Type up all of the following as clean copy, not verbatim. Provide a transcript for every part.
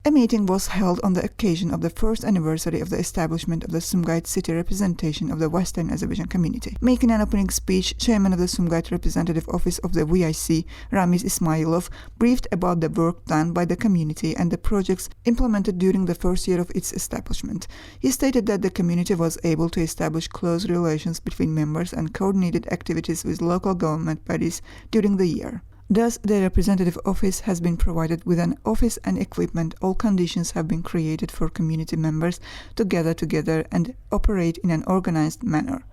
A meeting was held on the occasion of the first anniversary of the establishment of the Sumgayit city representation of the Western Azerbaijan community. Making an opening speech, chairman of the Sumgayit Representative Office of the VIC, Ramiz Ismailov, briefed about the work done by the community and the projects implemented during the first year of its establishment. He stated that the community was able to establish close relations between members and coordinated activities with local government bodies during the year. Thus, the representative office has been provided with an office and equipment. All conditions have been created for community members to gather together and operate in an organized manner.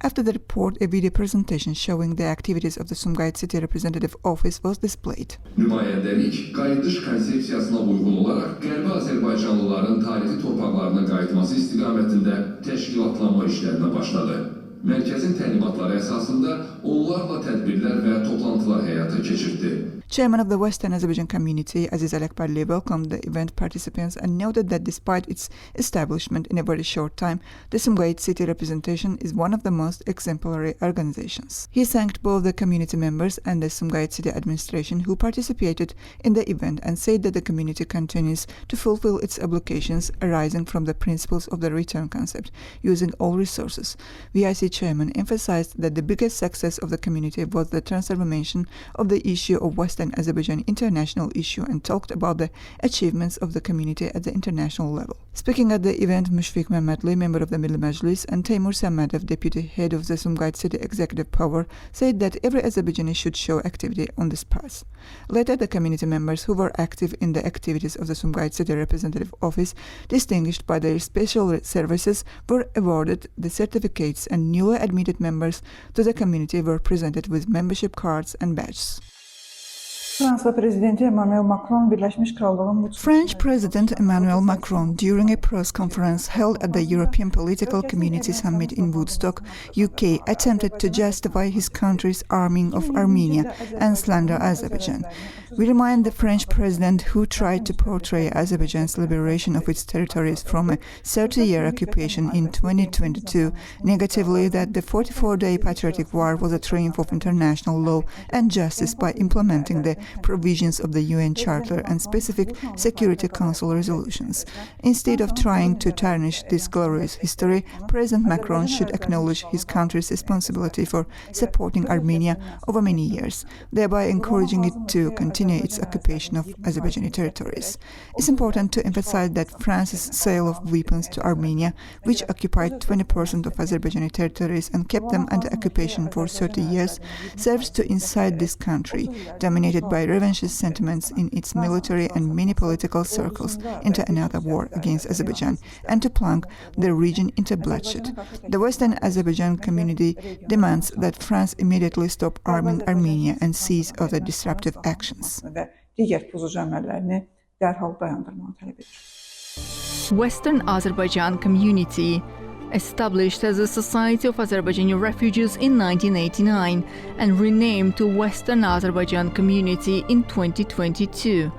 After the report, a video presentation showing the activities of the Sumgayit City Representative Office was displayed. Nümayəndəlik, qayıdış konsepsiyasına uyğun olaraq Qərbi Azərbaycanlıların tarixi torpaqlarına qayıtması istiqamətində təşkilatlanma işlərinə başladı. Mərkəzin təlimatları əsasında onlarla tədbirlər və toplantılar həyata keçirdi. Chairman of the Western Azerbaijan community, Aziz Alekbarli, welcomed the event participants and noted that despite its establishment in a very short time, the Sumgayit city representation is one of the most exemplary organizations. He thanked both the community members and the Sumgayit city administration who participated in the event and said that the community continues to fulfill its obligations arising from the principles of the return concept, using all resources. VIC chairman emphasized that the biggest success of the community was the transformation of the issue of Western Azerbaijan international issue and talked about the achievements of the community at the international level. Speaking at the event, Mushfiq Mehmetli, member of the Milli Majlis, and Teymur Samadov, deputy head of the Sumgayit City Executive Power, said that every Azerbaijani should show activity on this path. Later, the community members who were active in the activities of the Sumgayit City Representative Office, distinguished by their special services, were awarded the certificates, and newly admitted members to the community were presented with membership cards and badges. French President Emmanuel Macron, during a press conference held at the European Political Community Summit in Woodstock, UK, attempted to justify his country's arming of Armenia and slander Azerbaijan. We remind the French president, who tried to portray Azerbaijan's liberation of its territories from a 30-year occupation in 2022 negatively, that the 44-day patriotic war was a triumph of international law and justice by implementing the provisions of the UN Charter and specific Security Council resolutions. Instead of trying to tarnish this glorious history, President Macron should acknowledge his country's responsibility for supporting Armenia over many years, thereby encouraging it to continue its occupation of Azerbaijani territories. It's important to emphasize that France's sale of weapons to Armenia, which occupied 20% of Azerbaijani territories and kept them under occupation for 30 years, serves to incite this country, dominated by revanchist sentiments in its military and many political circles, into another war against Azerbaijan and to plunge the region into bloodshed. The Western Azerbaijan community demands that France immediately stop arming Armenia and cease other disruptive actions. Western Azerbaijan Community, established as a Society of Azerbaijani Refugees in 1989 and renamed to Western Azerbaijan Community in 2022.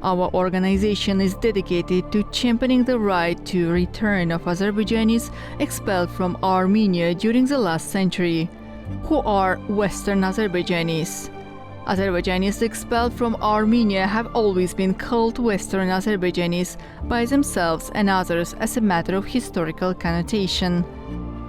Our organization is dedicated to championing the right to return of Azerbaijanis expelled from Armenia during the last century. Who are Western Azerbaijanis? Azerbaijanis expelled from Armenia have always been called Western Azerbaijanis by themselves and others as a matter of historical connotation.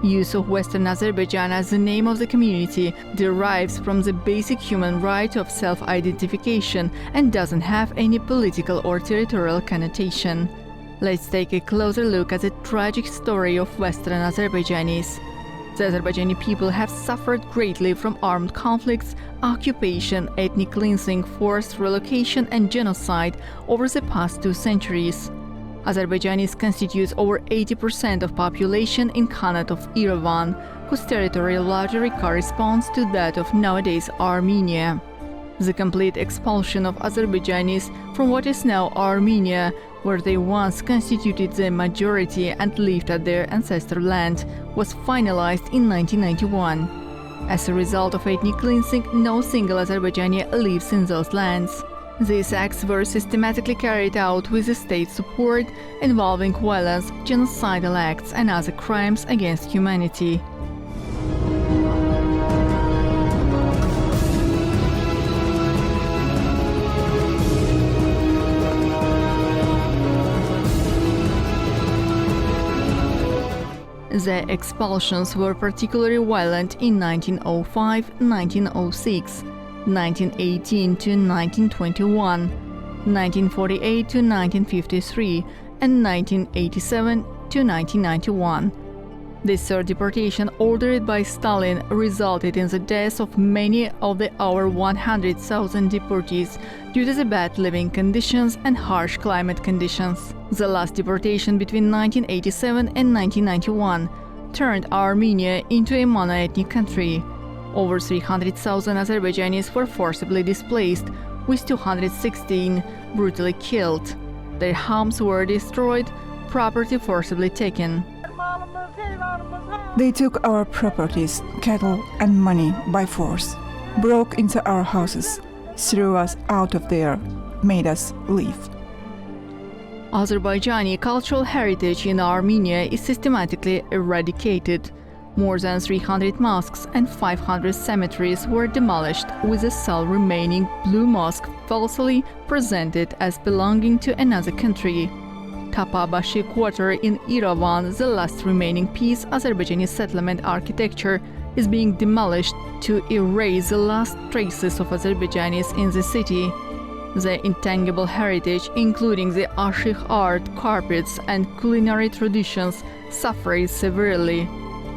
Use of Western Azerbaijan as the name of the community derives from the basic human right of self-identification and doesn't have any political or territorial connotation. Let's take a closer look at the tragic story of Western Azerbaijanis. The Azerbaijani people have suffered greatly from armed conflicts, occupation, ethnic cleansing, forced relocation, and genocide over the past 2 centuries. Azerbaijanis constitutes over 80% of population in Khanate of Yerevan, whose territory largely corresponds to that of nowadays Armenia. The complete expulsion of Azerbaijanis from what is now Armenia, where they once constituted the majority and lived at their ancestral land, was finalized in 1991. As a result of ethnic cleansing, no single Azerbaijani lives in those lands. These acts were systematically carried out with the state support, involving violence, genocidal acts, and other crimes against humanity. The expulsions were particularly violent in 1905, 1906, 1918 to 1921, 1948 to 1953, and 1987 to 1991. This third deportation, ordered by Stalin, resulted in the deaths of many of the over 100,000 deportees due to the bad living conditions and harsh climate conditions. The last deportation between 1987 and 1991 turned Armenia into a monoethnic country. Over 300,000 Azerbaijanis were forcibly displaced, with 216 brutally killed. Their homes were destroyed, property forcibly taken. They took our properties, cattle and money by force, broke into our houses, threw us out of there, made us leave. Azerbaijani cultural heritage in Armenia is systematically eradicated. More than 300 mosques and 500 cemeteries were demolished, with the sole remaining blue mosque falsely presented as belonging to another country. Tapabashi Quarter in Yerevan, the last remaining piece Azerbaijani settlement architecture, is being demolished to erase the last traces of Azerbaijanis in the city. The intangible heritage, including the ashik art, carpets, and culinary traditions, suffered severely.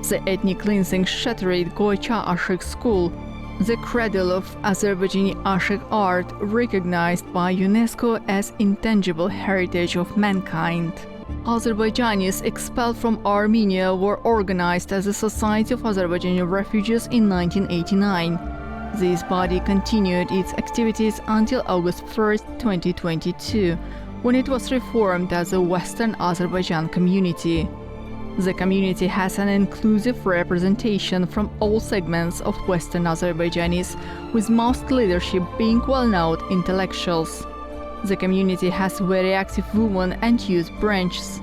The ethnic cleansing shattered Goycha Ashik School, the cradle of Azerbaijani ashik art, recognized by UNESCO as intangible heritage of mankind. Azerbaijanis expelled from Armenia were organized as a Society of Azerbaijani Refugees in 1989. This body continued its activities until August 1, 2022, when it was reformed as the Western Azerbaijan Community. The community has an inclusive representation from all segments of Western Azerbaijanis, with most leadership being well-known intellectuals. The community has very active women and youth branches,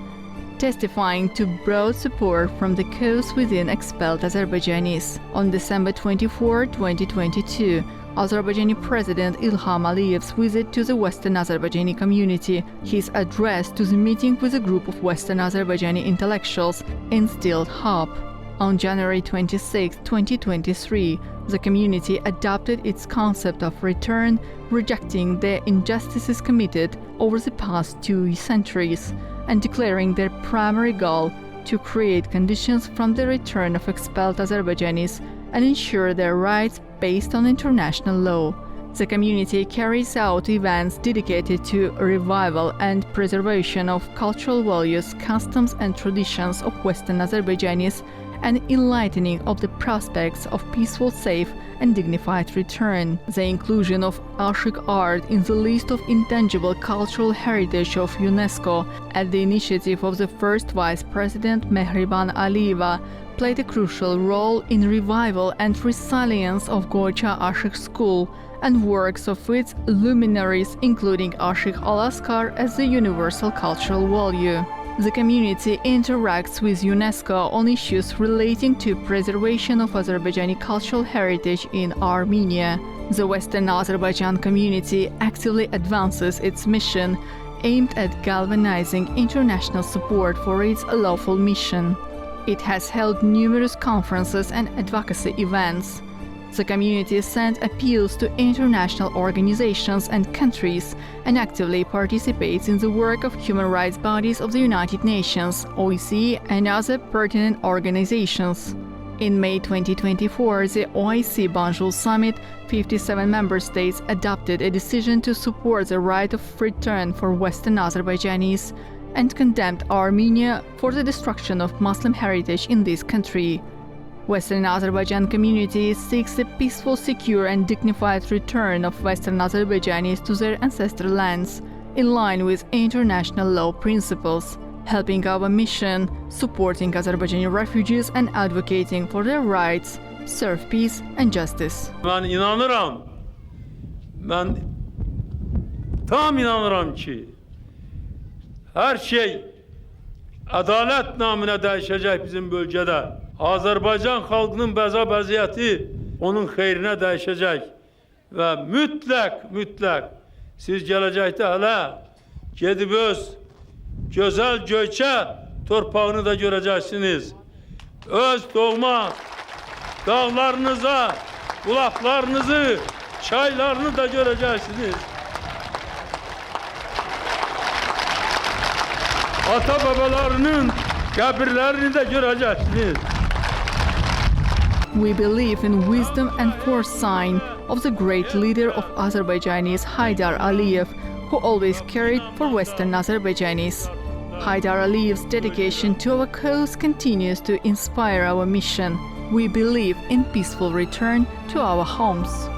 testifying to broad support from the cause within expelled Azerbaijanis. On December 24, 2022, Azerbaijani President Ilham Aliyev's visit to the Western Azerbaijani community, his address to the meeting with a group of Western Azerbaijani intellectuals, instilled hope. On January 26, 2023, the community adopted its concept of return, rejecting the injustices committed over the past 2 centuries, and declaring their primary goal to create conditions from the return of expelled Azerbaijanis and ensure their rights based on international law. The community carries out events dedicated to revival and preservation of cultural values, customs and traditions of Western Azerbaijanis, and enlightening of the prospects of peaceful, safe and dignified return. The inclusion of ashik art in the list of intangible cultural heritage of UNESCO at the initiative of the first Vice President Mehriban Aliyeva played a crucial role in revival and resilience of Goycha Ashik School and works of its luminaries, including Ashik Al-Askar as the universal cultural value. The community interacts with UNESCO on issues relating to preservation of Azerbaijani cultural heritage in Armenia. The Western Azerbaijan community actively advances its mission, aimed at galvanizing international support for its lawful mission. It has held numerous conferences and advocacy events. The community sent appeals to international organizations and countries and actively participates in the work of human rights bodies of the United Nations, OIC, and other pertinent organizations. In May 2024, the OIC Banjul Summit, 57 member states adopted a decision to support the right of return for Western Azerbaijanis and condemned Armenia for the destruction of Muslim heritage in this country. Western Azerbaijan community seeks the peaceful, secure and dignified return of Western Azerbaijanis to their ancestral lands, in line with international law principles, helping our mission, supporting Azerbaijani refugees and advocating for their rights, serve peace and justice. Ben inanıram, ben tam inanıram ki her şey adalet namına değişecek bizim bölgede. Azerbaycan halkının bəza bəziyyəti onun xeyrinə dəyişəcək və mütləq siz gələcəkdə hələ gedib öz gözəl Göyçə torpağını da görəcəksiniz. öz doğma dağlarınıza, bulaklarınızı, çaylarını da göreceksiniz. Ata babalarının kabirlerini de göreceksiniz. We believe in wisdom and foresight of the great leader of Azerbaijanis, Haydar Aliyev, who always cared for Western Azerbaijanis. Haydar Aliyev's dedication to our cause continues to inspire our mission. We believe in peaceful return to our homes.